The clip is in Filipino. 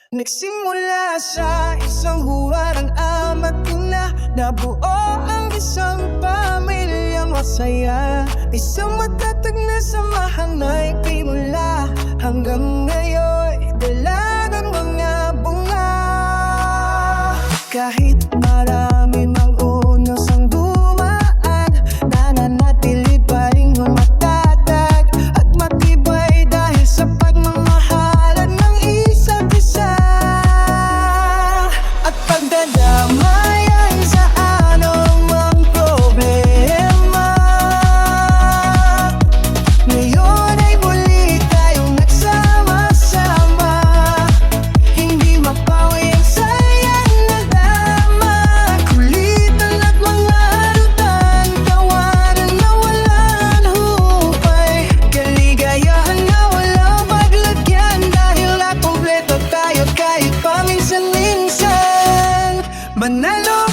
Nagsimula sa isang huwarang ama't ina, nabuo ang isang pamilyang masaya. Isang matatag na samahan ay pinula, hanggang ngayon dalagang mga bunga. Kahit marami mang unos ang dumaan, nananatili pa rin matatag at matibay dahil sa pagmamahalan ng isa't isa. At pagdadamayan sa anumang problema, ngayon ay muli tayong nagsama-sama. Hindi mapawi ang sayang nadama, kulitan at mga harutan, tawanan na walang hupay, kaligayahan na walang paglagyan, dahil na kumpleto tayo kahit paminsan-minsan. Manalo